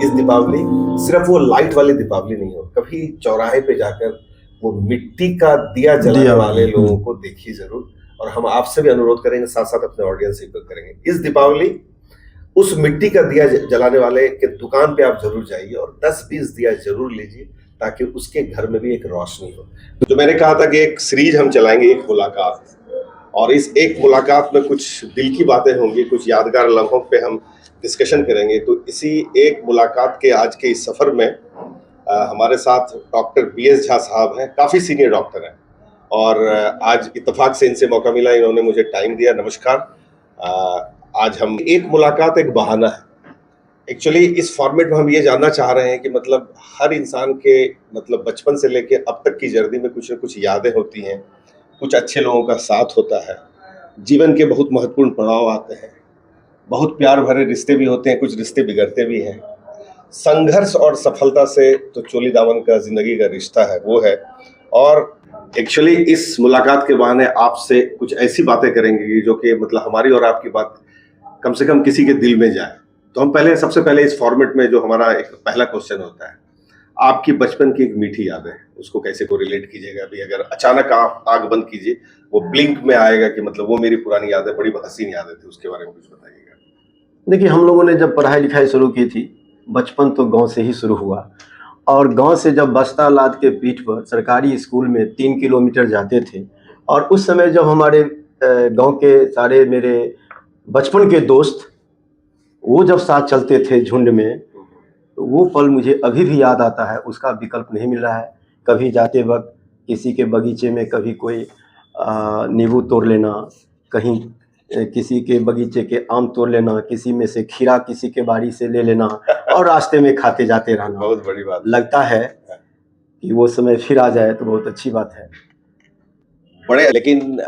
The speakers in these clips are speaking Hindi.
इस दीपावली सिर्फ वो लाइट वाली दीपावली नहीं हो, कभी चौराहे पे जाकर वो मिट्टी का दिया जलाने वाले लोगों को देखिए जरूर। और हम आपसे भी अनुरोध करेंगे, साथ साथ अपने ऑडियंस से भी करेंगे, इस दीपावली उस मिट्टी का दिया जलाने वाले के दुकान पे आप जरूर जाइए और 10-20 दिया जरूर लीजिए, ताकि उसके घर में भी एक रोशनी हो। तो जो मैंने कहा था कि एक सीरीज हम चलाएंगे, एक मुलाकात, और इस एक मुलाकात में कुछ दिल की बातें होंगी, कुछ यादगार लम्हों पे हम डिस्कशन करेंगे। तो इसी एक मुलाकात के आज के इस सफर में हमारे साथ डॉक्टर BS झा साहब हैं, काफी सीनियर डॉक्टर हैं, और आज इत्तेफाक से इनसे मौका मिला, इन्होंने मुझे टाइम दिया। नमस्कार। आज हम एक मुलाकात एक बहाना है। एक्चुअली इस फॉर्मेट में हम ये जानना चाह रहे हैं कि मतलब हर इंसान के मतलब बचपन से लेके अब तक की जर्नी में कुछ न कुछ यादें होती हैं, कुछ अच्छे लोगों का साथ होता है, जीवन के बहुत महत्वपूर्ण पड़ाव आते हैं, बहुत प्यार भरे रिश्ते भी होते हैं, कुछ रिश्ते बिगड़ते भी हैं। संघर्ष और सफलता से तो चोली दामन का जिंदगी का रिश्ता है, वो है। और एक्चुअली इस मुलाकात के बहाने आपसे कुछ ऐसी बातें करेंगे जो कि मतलब हमारी और आपकी बात कम से कम किसी के दिल में जाए। तो हम सबसे पहले इस फॉर्मेट में जो हमारा एक पहला क्वेश्चन होता है, आपकी बचपन की एक मीठी याद है, उसको कैसे को रिलेट कीजिएगा। अभी अगर अचानक आप आंख बंद कीजिए, वो ब्लिंक में आएगा कि मतलब वो मेरी पुरानी याद है, बड़ी हसीन यादें थी, उसके बारे में कुछ बताइएगा। देखिए, हम लोगों ने जब पढ़ाई लिखाई शुरू की थी, बचपन तो गांव से ही शुरू हुआ, और गांव से जब बस्ता लाद के पीठ पर सरकारी स्कूल में 3 किलोमीटर जाते थे, और उस समय जब हमारे गांव के सारे मेरे बचपन के दोस्त वो जब साथ चलते थे झुंड में, तो वो पल मुझे अभी भी याद आता है, उसका विकल्प नहीं मिल रहा है। कभी जाते वक्त किसी के बगीचे में कभी कोई नींबू तोड़ लेना, कहीं किसी के बगीचे के आम तोड़ लेना, किसी में से खीरा किसी के बाड़ी से ले लेना और रास्ते में खाते जाते रहना। बहुत बड़ी बात। लगता है कि वो समय फिर आ जाए तो बहुत अच्छी बात है। बड़े, लेकिन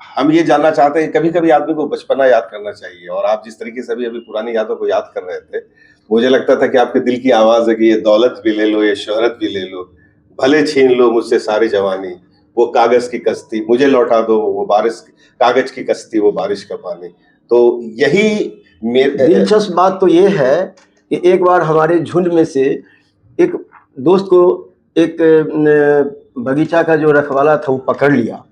हम ये जानना चाहते हैं, कभी कभी आदमी को बचपना याद करना चाहिए, और आप जिस तरीके से अभी पुरानी यादों को याद कर रहे थे, मुझे लगता था कि आपके दिल की आवाज है कि ये दौलत भी ले लो, ये शोहरत भी ले लो, भले छीन लो मुझसे सारी जवानी, वो कागज की कश्ती मुझे लौटा दो, वो बारिश कागज की कश्ती, वो बारिश का पानी। तो यही दिलचस्प बात तो ये है कि एक बार हमारे झुंड में से एक दोस्त को एक बगीचा का जो रखवाला था वो पकड़ लिया।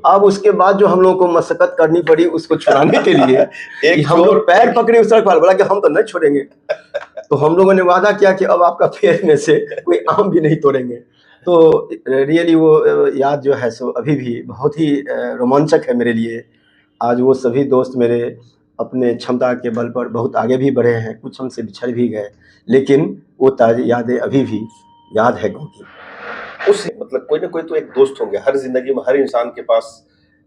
अब उसके बाद जो हम लोगों को मशक्कत करनी पड़ी उसको छुड़ाने के लिए एक हम लोग पैर पकड़े उस रखवाला, बोला कि हम तो नहीं छोड़ेंगे। तो हम लोगों ने वादा किया कि अब आपका पैर में से कोई आम भी नहीं तोड़ेंगे। तो रियली वो याद जो है सो अभी भी बहुत ही रोमांचक है मेरे लिए। आज वो सभी दोस्त मेरे अपने क्षमता के बल पर बहुत आगे भी बढ़े हैं, कुछ हमसे बिछड़ भी गए, लेकिन वो ताज़ी यादें अभी भी याद है गाँव की। उस मतलब कोई ना कोई तो एक दोस्त होंगे हर जिंदगी में, हर इंसान के पास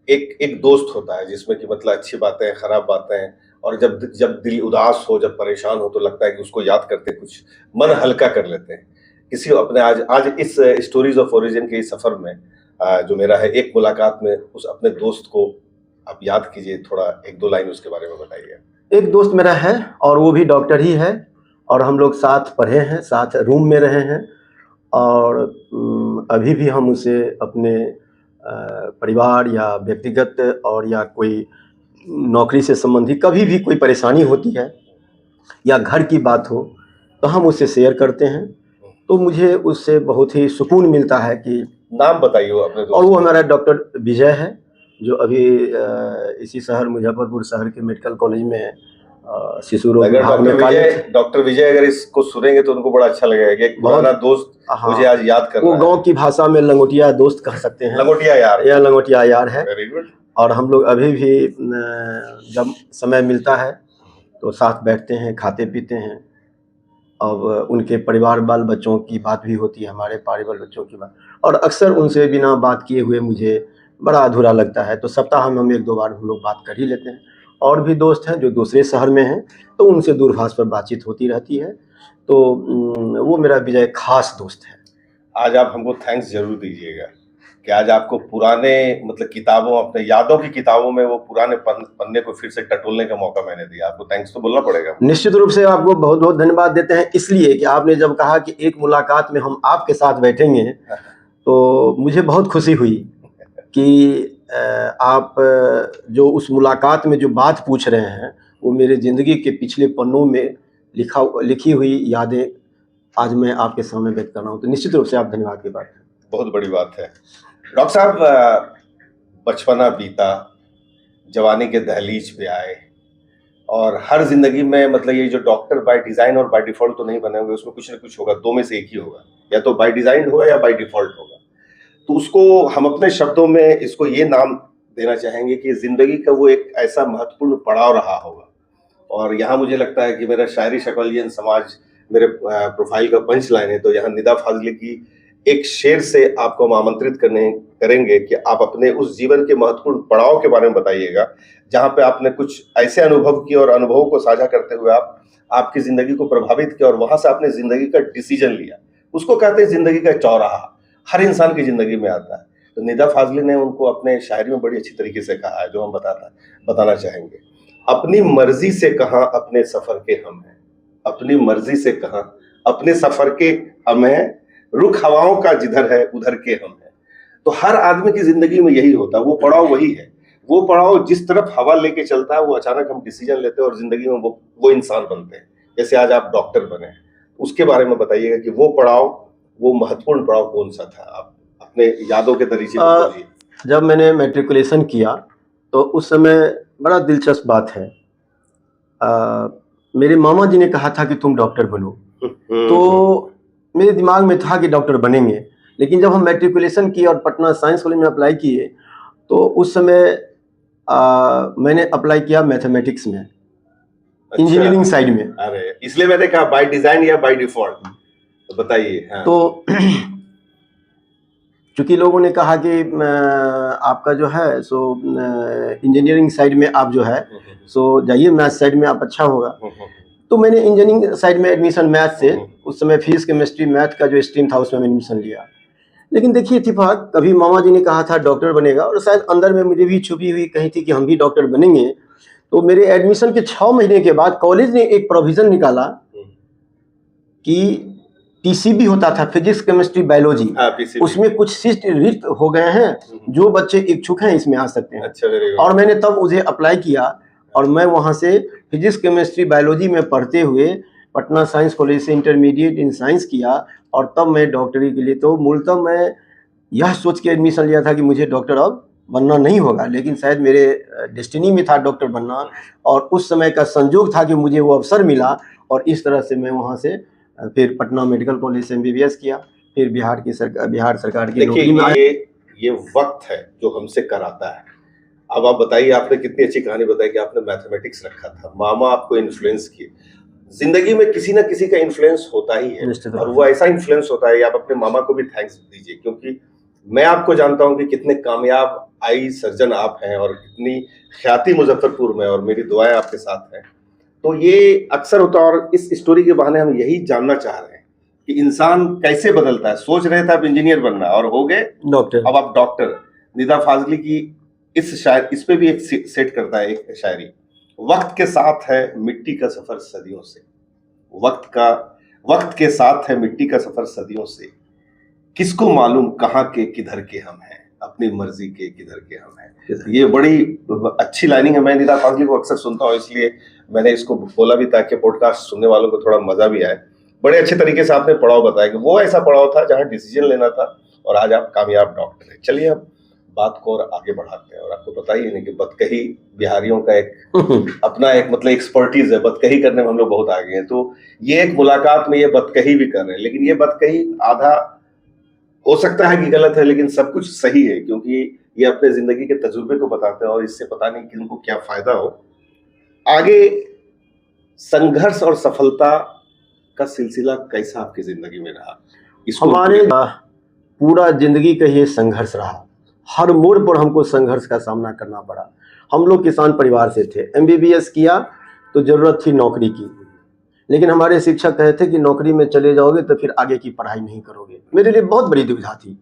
एक दोस्त होता है, जिसमें कि मतलब अच्छी बातें, खराब बातें, और जब दिल उदास हो, जब परेशान हो, तो लगता है कि उसको याद करते कुछ मन हल्का कर लेते हैं। किसी अपने आज इस स्टोरीज ऑफ ओरिजिन के इस सफर में जो मेरा है, एक मुलाकात में उस अपने दोस्त को आप याद कीजिए, थोड़ा 1-2 लाइन उसके बारे में बताइए। एक दोस्त मेरा है और वो भी डॉक्टर ही है, और हम लोग साथ पढ़े हैं, साथ रूम में रहे हैं, और अभी भी हम उसे अपने परिवार या व्यक्तिगत और या कोई नौकरी से संबंधित कभी भी कोई परेशानी होती है या घर की बात हो तो हम उससे शेयर करते हैं। तो मुझे उससे बहुत ही सुकून मिलता है कि नाम बताइए वो अपने दोस्त। और वो हमारा डॉक्टर विजय है, जो अभी इसी शहर मुजफ्फरपुर शहर के मेडिकल कॉलेज में शिशु रोग विभाग में। डॉक्टर विजय अगर इसको सुनेंगे तो उनको बड़ा अच्छा लगेगा कि एक पुराना दोस्त मुझे आज याद कर रहा है। वो गांव की भाषा में लंगोटिया दोस्त कह सकते हैं, लंगोटिया यार, या लंगोटिया यार है। Very good. और हम लोग अभी भी जब समय मिलता है तो साथ बैठते हैं, खाते पीते हैं, अब उनके परिवार बाल बच्चों की बात भी होती है, हमारे परिवार बच्चों की बात, और अक्सर उनसे बिना बात किए हुए मुझे बड़ा अधूरा लगता है। तो सप्ताह में हम 1-2 बार हम लोग बात कर ही लेते हैं। और भी दोस्त हैं जो दूसरे शहर में हैं, तो उनसे दूरभाष पर बातचीत होती रहती है। तो वो मेरा विजय खास दोस्त है। आज आप हमको थैंक्स जरूर दीजिएगा कि आज आपको पुराने मतलब किताबों, अपने यादों की किताबों में वो पुराने पन्ने को फिर से टटोलने का मौका मैंने दिया। आपको थैंक्स तो बोलना पड़ेगा। निश्चित रूप से आपको बहुत बहुत धन्यवाद देते हैं, इसलिए कि आपने जब कहा कि एक मुलाकात में हम आपके साथ बैठेंगे तो मुझे बहुत खुशी हुई कि आप जो उस मुलाकात में जो बात पूछ रहे हैं वो मेरे ज़िंदगी के पिछले पन्नों में लिखी हुई यादें आज मैं आपके सामने व्यक्त कर रहा हूँ, तो निश्चित रूप से आप धन्यवाद की बात है। बहुत बड़ी बात है। डॉक्टर साहब, बचपना बीता, जवानी के दहलीज पे आए, और हर जिंदगी में मतलब ये जो डॉक्टर बाय डिजाइन और बाय डिफॉल्ट तो नहीं बने होंगे, उसमें कुछ ना कुछ होगा, दो में से एक ही होगा, या तो बाय डिजाइन होगा या बाय डिफॉल्ट होगा। तो उसको हम अपने शब्दों में इसको ये नाम देना चाहेंगे कि जिंदगी का वो एक ऐसा महत्वपूर्ण पड़ाव रहा होगा। और यहाँ मुझे लगता है कि मेरा शायरी शकलियन समाज मेरे प्रोफाइल का पंच लाइन है, तो यहाँ निदा फाजली की एक शेर से आपको हम आमंत्रित करेंगे कि आप अपने उस जीवन के महत्वपूर्ण पड़ाव के बारे में बताइएगा, जहाँ पे आपने कुछ ऐसे अनुभव किए और अनुभवों को साझा करते हुए आपकी जिंदगी को प्रभावित किया, और वहां से आपने जिंदगी का डिसीजन लिया। उसको कहते हैं जिंदगी का चौराहा, हर इंसान की जिंदगी में आता है। तो निदा फाजली ने उनको अपने शायरी में बड़ी अच्छी तरीके से कहा है, जो हम बताना चाहेंगे। अपनी मर्जी से कहां अपने सफर के हम हैं, अपनी मर्जी से कहां अपने सफर के हम हैं, रुख हवाओं का जिधर है उधर के हम हैं। तो हर आदमी की जिंदगी में यही होता है, वो पड़ाव वही है। वो पड़ाव जिस तरफ हवा लेके चलता है, वो अचानक हम डिसीजन लेते हैं और जिंदगी में वो इंसान बनते हैं। जैसे आज आप डॉक्टर बने हैं, उसके बारे में बताइएगा कि वो पड़ाव, वो महत्वपूर्ण पड़ाव कौन सा था? आप अपने यादों के तरीके जब मैंने मैट्रिकुलेशन किया तो उस समय बड़ा दिलचस्प बात है, मेरे मामा जी ने कहा था कि तुम डॉक्टर बनो। तो मेरे दिमाग में था कि डॉक्टर बनेंगे, लेकिन जब हम मैट्रिकुलेशन किए और पटना साइंस कॉलेज में अप्लाई किए, तो उस समय मैंने अप्लाई किया मैथमेटिक्स में। अच्छा, इंजीनियरिंग साइड में। अरे इसलिए मैंने कहा बाय डिजाइन या बाय डिफॉल्ट, तो बताइए। हाँ। तो चूंकि लोगों ने कहा कि आपका जो है सो इंजीनियरिंग साइड में आप जो है सो जाइए, मैथ साइड में आप अच्छा होगा। तो मैंने इंजीनियरिंग साइड में एडमिशन मैथ से, उस समय फिजिक्स केमिस्ट्री मैथ का जो स्ट्रीम था उसमें मैंने एडमिशन लिया। लेकिन देखिए इत्तेफाक, कभी मामा जी ने कहा था डॉक्टर बनेगा, और शायद अंदर में मुझे भी छुपी हुई कहीं थी कि हम भी डॉक्टर बनेंगे। तो मेरे एडमिशन के 6 महीने के बाद कॉलेज ने एक प्रोविजन निकाला कि पीसीबी होता था, फिजिक्स केमिस्ट्री बायोलॉजी, उसमें कुछ सीट रिक्त हो गए हैं, जो बच्चे इच्छुक हैं इसमें आ सकते हैं। अच्छा, और मैंने तब उसे अप्लाई किया, और मैं वहां से फिजिक्स केमिस्ट्री बायोलॉजी में पढ़ते हुए पटना साइंस कॉलेज से इंटरमीडिएट इन साइंस किया, और तब मैं डॉक्टरी के लिए, तो मूलतः मैं यह सोच के एडमिशन लिया था कि मुझे डॉक्टर अब बनना नहीं होगा, लेकिन शायद मेरे डेस्टिनी में था डॉक्टर बनना, और उस समय का संजोग था कि मुझे वो अवसर मिला, और इस तरह से मैं वहाँ से फिर पटना मेडिकल कॉलेज से MBBS किया, फिर बिहार सरकार की नौकरी में आया। ये वक्त है जो हमसे कराता है। अब आप बताइए, आपने कितनी अच्छी कहानी बताई कि आपने मैथमेटिक्स रखा था, मामा आपको इन्फ्लुएंस किए। जिंदगी में किसी ना किसी का इन्फ्लुएंस होता ही है, और वो ऐसा इन्फ्लुएंस होता है। आप अपने मामा को भी थैंक्स दीजिए, क्योंकि मैं आपको जानता हूं कि कितने कामयाब आई सर्जन आप हैं, और कितनी ख्याति मुजफ्फरपुर में, और मेरी दुआएं आपके साथ हैं। तो ये अक्सर होता है, और इस स्टोरी के बहाने हम यही जानना चाह रहे हैं कि इंसान कैसे बदलता है। सोच रहे थे आप इंजीनियर बनना, और हो गए डॉक्टर, अब आप डॉक्टर। निदा फाजली की इस पे भी एक सेट करता है एक शायरी, वक्त के साथ है मिट्टी का सफर सदियों से, वक्त के साथ है मिट्टी का सफर सदियों से, किसको मालूम कहाँ के किधर के हम हैं, अपनी मर्जी के किधर के हम हैं। ये बड़ी अच्छी लाइनिंग है। मैं निदा फाजली को अक्सर सुनता हूँ, इसलिए मैंने इसको बोला भी ताकि पॉडकास्ट सुनने वालों को थोड़ा मजा भी आए। बड़े अच्छे तरीके से आपने पड़ाव बताया कि वो ऐसा पड़ाव था जहाँ डिसीजन लेना था, और आज आप कामयाब डॉक्टर हैं। चलिए अब बात को और आगे बढ़ाते हैं। और आपको पता ही नहीं कि बतकही बिहारियों का एक अपना एक मतलब एक्सपर्टीज है, बतकही करने में हम लोग बहुत आगे हैं। तो ये एक मुलाकात में ये बतकही भी कर रहे हैं, लेकिन ये बतकही आधा हो सकता है कि गलत है, लेकिन सब कुछ सही है, क्योंकि ये अपने जिंदगी के तजुर्बे को बताते हैं, और इससे पता नहीं कि उनको क्या फायदा हो। आगे संघर्ष और सफलता का सिलसिला कैसा आपकी जिंदगी में रहा? हमारे पूरा जिंदगी का ये संघर्ष रहा, हर मोड़ पर हमको संघर्ष का सामना करना पड़ा। हम लोग किसान परिवार से थे, MBBS किया तो जरूरत थी नौकरी की, लेकिन हमारे शिक्षक कहते थे कि नौकरी में चले जाओगे तो फिर आगे की पढ़ाई नहीं करोगे। मेरे लिए बहुत बड़ी दुविधा थी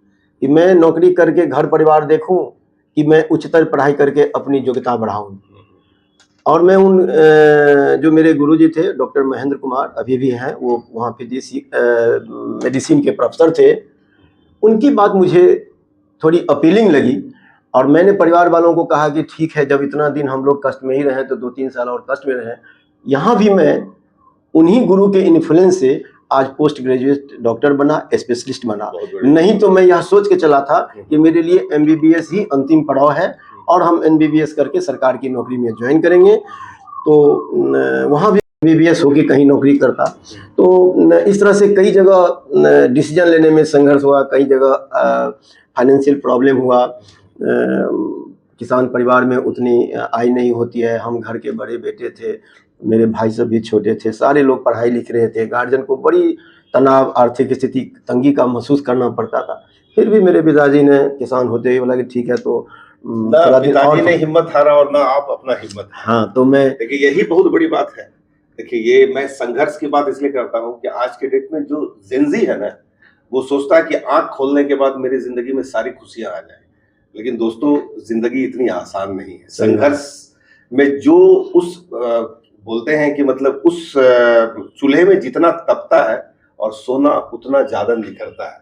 कि मैं नौकरी करके घर परिवार देखूं कि मैं उच्चतर पढ़ाई करके अपनी योग्यता बढ़ाऊं। और मैं उन जो मेरे गुरुजी थे डॉक्टर महेंद्र कुमार, अभी भी हैं, वो वहाँ मेडिसिन के प्रोफेसर थे, उनकी बात मुझे थोड़ी अपीलिंग लगी, और मैंने परिवार वालों को कहा कि ठीक है, जब इतना दिन हम लोग कष्ट में ही रहे तो 2-3 साल और कष्ट में रहें। यहाँ भी मैं उन्हीं गुरु के इन्फ्लुएंस से आज पोस्ट ग्रेजुएट डॉक्टर बना, स्पेशलिस्ट बना। बहुत नहीं तो मैं यह सोच के चला था कि मेरे लिए MBBS ही अंतिम पड़ाव है और हम MBBS करके सरकार की नौकरी में ज्वाइन करेंगे, तो वहाँ भी MBBS होके कहीं नौकरी करता। तो इस तरह से कई जगह डिसीजन लेने में संघर्ष हुआ, कई जगह फाइनेंशियल प्रॉब्लम हुआ, किसान परिवार में उतनी आय नहीं होती है, हम घर के बड़े बेटे थे, मेरे भाई सब भी छोटे थे, सारे लोग पढ़ाई लिख रहे थे, गार्जियन को बड़ी तनाव, आर्थिक स्थिति तंगी का महसूस करना पड़ता था। फिर भी मेरे पिताजी ने किसान होते ही बोला कि ठीक है, तो ना पिताजी ने हिम्मत हारा और ना आप अपना हिम्मत। हाँ, तो मैं देखिए यही बहुत बड़ी बात है। देखिए ये मैं संघर्ष की बात इसलिए करता हूँ कि आज के डेट में जो जेनजी है ना, वो सोचता है कि आंख खोलने के बाद मेरी जिंदगी में सारी खुशियां आ जाए, लेकिन दोस्तों जिंदगी इतनी आसान नहीं है। संघर्ष में जो उस बोलते हैं कि मतलब उस चूल्हे में जितना तपता है और सोना उतना ज्यादा निखरता है।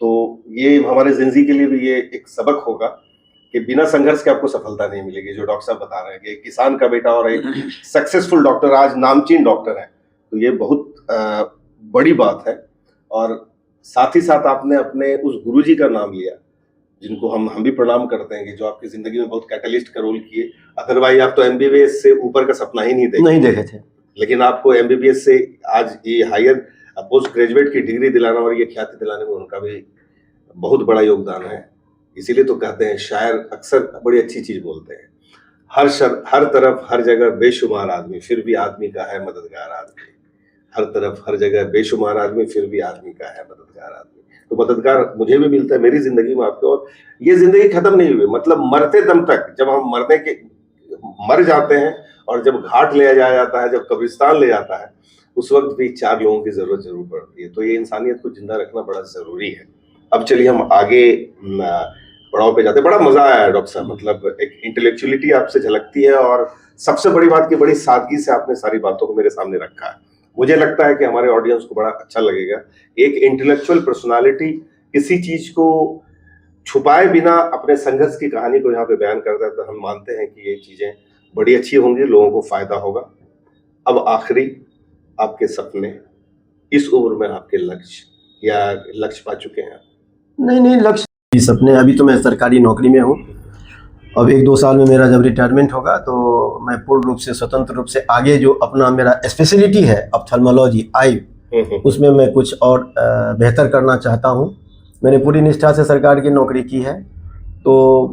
तो ये हमारे जिंदगी के लिए भी ये एक सबक होगा कि बिना संघर्ष के आपको सफलता नहीं मिलेगी। जो डॉक्टर साहब बता रहे हैं कि एक किसान का बेटा और एक सक्सेसफुल डॉक्टर, आज नामचीन डॉक्टर है, तो ये बहुत बड़ी बात है। और साथ ही साथ आपने अपने उस गुरुजी का नाम लिया, जिनको हम भी प्रणाम करते हैं, कि जो आपकी जिंदगी में बहुत कैटलिस्ट का रोल किए। अदरवाइज आप तो MBBS से ऊपर का सपना ही नहीं देखे थे, लेकिन आपको MBBS से आज ये हायर पोस्ट ग्रेजुएट की डिग्री दिलाना और ये ख्याति दिलाने में उनका भी बहुत बड़ा योगदान है। इसीलिए तो कहते हैं शायर अक्सर बड़ी अच्छी चीज बोलते हैं, हर तरफ हर जगह बेशुमार आदमी, फिर भी आदमी का है मददगार आदमी। हर तरफ हर जगह बेशुमार आदमी, फिर भी आदमी का है मददगार आदमी। तो मददगार मुझे भी मिलता है मेरी जिंदगी में आपके, और ये जिंदगी खत्म नहीं हुई, मतलब मरते दम तक, जब हम मर जाते हैं और जब घाट ले जाया जाता है, जब कब्रिस्तान ले जाता है, उस वक्त भी 4 लोगों की जरूरत जरूर पड़ती है। तो ये इंसानियत को जिंदा रखना बड़ा जरूरी है। अब चलिए हम आगे पड़ाव पे जाते हैं। बड़ा मजा आया डॉक्टर साहब, मतलब एक इंटेलेक्चुअलिटी आपसे झलकती है, और सबसे बड़ी बात की बड़ी सादगी से आपने सारी बातों को मेरे सामने रखा है। मुझे लगता है कि हमारे ऑडियंस को बड़ा अच्छा लगेगा। एक इंटेलेक्चुअल पर्सनालिटी किसी चीज को छुपाए बिना अपने संघर्ष की कहानी को यहाँ पे बयान करता है, तो हम मानते हैं कि ये चीजें बड़ी अच्छी होंगी, लोगों को फायदा होगा। अब आखिरी, आपके सपने, इस उम्र में आपके लक्ष्य या लक्ष्य पा चुके हैं? नहीं, लक्ष्य सपने, अभी तो मैं सरकारी नौकरी में हूँ। अब 1-2 साल में मेरा जब रिटायरमेंट होगा तो मैं पूर्ण रूप से स्वतंत्र रूप से आगे जो अपना मेरा स्पेशलिटी है ऑप्थेल्मोलॉजी, आई, उसमें मैं कुछ और बेहतर करना चाहता हूँ। मैंने पूरी निष्ठा से सरकार की नौकरी की है, तो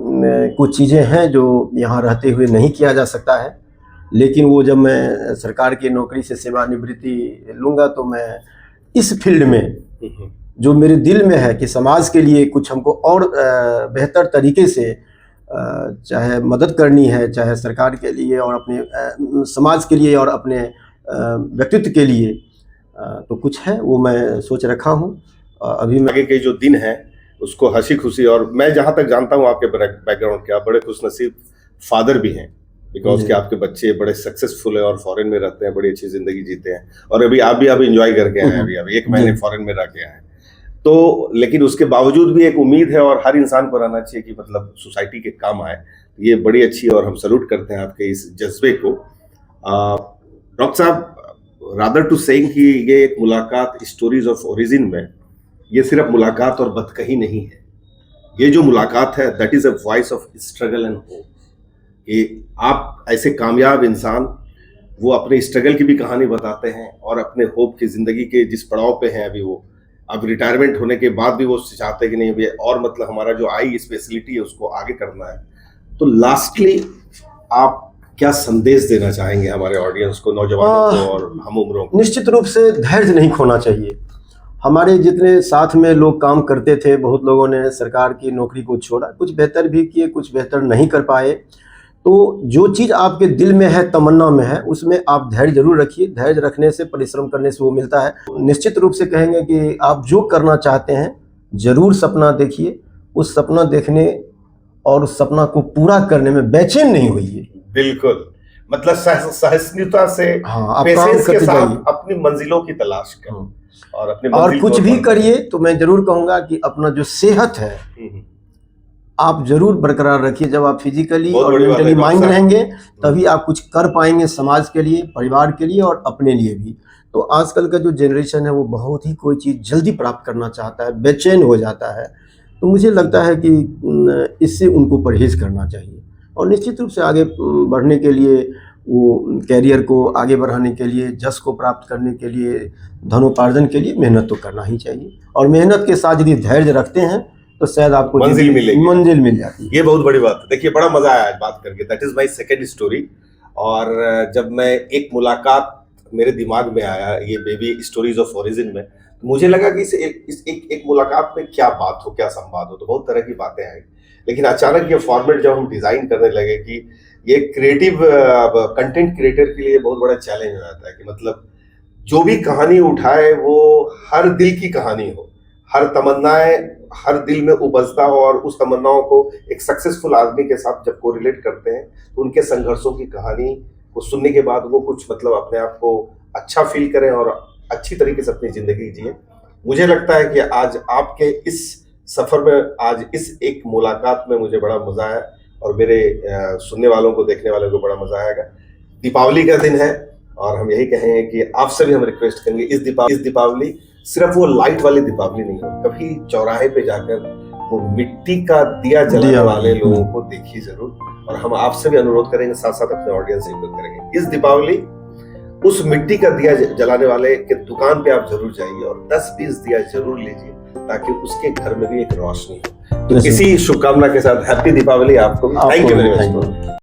कुछ चीज़ें हैं जो यहाँ रहते हुए नहीं किया जा सकता है, लेकिन वो जब मैं सरकार की नौकरी से सेवानिवृत्ति लूँगा तो मैं इस फील्ड में जो मेरे दिल में है कि समाज के लिए कुछ हमको और बेहतर तरीके से चाहे मदद करनी है, चाहे सरकार के लिए और अपने समाज के लिए और अपने व्यक्तित्व के लिए, तो कुछ है वो मैं सोच रखा हूँ। अभी आगे के जो दिन है उसको हंसी खुशी, और मैं जहाँ तक जानता हूँ आपके बैकग्राउंड के, आप बड़े खुशनसीब फादर भी हैं, बिकॉज कि आपके बच्चे बड़े सक्सेसफुल है और फॉरेन में रहते हैं, बड़ी अच्छी जिंदगी जीते हैं, और अभी आप भी एंजॉय करके आए हैं, अभी 1 महीने फॉरेन में रह के आए हैं। तो लेकिन उसके बावजूद भी एक उम्मीद है, और हर इंसान को रहना चाहिए कि मतलब सोसाइटी के काम आए। ये बड़ी अच्छी, और हम सल्यूट करते हैं आपके इस जज्बे को। डॉक्टर साहब, रादर टू सेइंग कि ये एक मुलाकात स्टोरीज ऑफ ओरिजिन में, ये सिर्फ मुलाकात और बतकही नहीं है। ये जो मुलाकात है that is a voice of struggle and hope. कि आप ऐसे कामयाब इंसान, वो अपने स्ट्रगल की भी कहानी बताते हैं, और अपने होप की जिंदगी के जिस पड़ाव पे हैं अभी वो, अब रिटायरमेंट होने के बाद भी वो चाहते हैं कि नहीं भैया, और मतलब हमारा जो आई स्पेशलिटी है उसको आगे करना है। तो लास्टली आप क्या संदेश देना चाहेंगे हमारे ऑडियंस को, नौजवानों को और हम उम्रों को? निश्चित रूप से धैर्य नहीं खोना चाहिए। हमारे जितने साथ में लोग काम करते थे, बहुत लोगों ने सरकार की नौकरी को छोड़ा, कुछ बेहतर भी किए, कुछ बेहतर नहीं कर पाए। तो जो चीज़ आपके दिल में है, तमन्ना में है, उसमें आप धैर्य जरूर रखिए। धैर्य रखने से, परिश्रम करने से वो मिलता है। निश्चित रूप से कहेंगे कि आप जो करना चाहते हैं जरूर सपना देखिए। उस सपना देखने और उस सपना को पूरा करने में बेचैन नहीं होइए। बिल्कुल, मतलब सहिष्णुता से, हाँ, पेशेंस के साथ अपनी मंजिलों की तलाश करें, और कुछ भी करिए तो मैं जरूर कहूँगा कि अपना जो सेहत है आप जरूर बरकरार रखिए। जब आप फिजिकली और मेंटली माइंड रहेंगे तभी आप कुछ कर पाएंगे समाज के लिए, परिवार के लिए और अपने लिए भी। तो आजकल का जो जनरेशन है वो बहुत ही कोई चीज़ जल्दी प्राप्त करना चाहता है, बेचैन हो जाता है। तो मुझे लगता है कि इससे उनको परहेज़ करना चाहिए और निश्चित रूप से आगे बढ़ने के लिए, वो कैरियर को आगे बढ़ाने के लिए, जश को प्राप्त करने के लिए, धनोपार्जन के लिए मेहनत तो करना ही चाहिए। और मेहनत के साथ यदि धैर्य रखते हैं तो शायद आपको मंजिल मिल जाती है। ये बहुत बड़ी बात है। देखिए, बड़ा मजा आया आज बात करके। That is my second story. और जब मैं एक मुलाकात मेरे दिमाग में आया ये बेबी स्टोरीज ऑफ ओरिजिन में, मुझे लगा कि इस एक मुलाकात में क्या बात हो, क्या संवाद हो, तो बहुत तरह की बातें आई। लेकिन अचानक ये फॉर्मेट जब हम डिजाइन करने लगे कि ये क्रिएटिव कंटेंट क्रिएटर के लिए बहुत बड़ा चैलेंज हो जाता है कि मतलब जो भी कहानी उठाए वो हर दिल की कहानी हो, हर तमन्नाएं हर दिल में उपजता हो, और उस तमन्नाओं को एक सक्सेसफुल आदमी के साथ जब कोरिलेट करते हैं तो उनके संघर्षों की कहानी को सुनने के बाद वो कुछ मतलब अपने आप को अच्छा फील करें और अच्छी तरीके से अपनी जिंदगी जिए। मुझे लगता है कि आज आपके इस सफर में, आज इस एक मुलाकात में मुझे बड़ा मजा आया और मेरे सुनने वालों को, देखने वालों को बड़ा मजा आएगा। दीपावली का दिन है और हम यही कहेंगे कि आपसे भी हम रिक्वेस्ट करेंगे इस दीपावली सिर्फ वो लाइट वाली दीपावली नहीं हो, कभी चौराहे पे जाकर वो मिट्टी का दिया जलाने वाले लोगों को देखिए जरूर। और हम आपसे भी अनुरोध करेंगे, साथ साथ अपने ऑडियंस से भी करेंगे, इस दीपावली उस मिट्टी का दिया जलाने वाले के दुकान पे आप जरूर जाइए और 10-20 दिया जरूर लीजिए ताकि उसके घर में भी एक रोशनी हो। तो इसी शुभकामना के साथ हैप्पी दीपावली आपको। Thank you very much.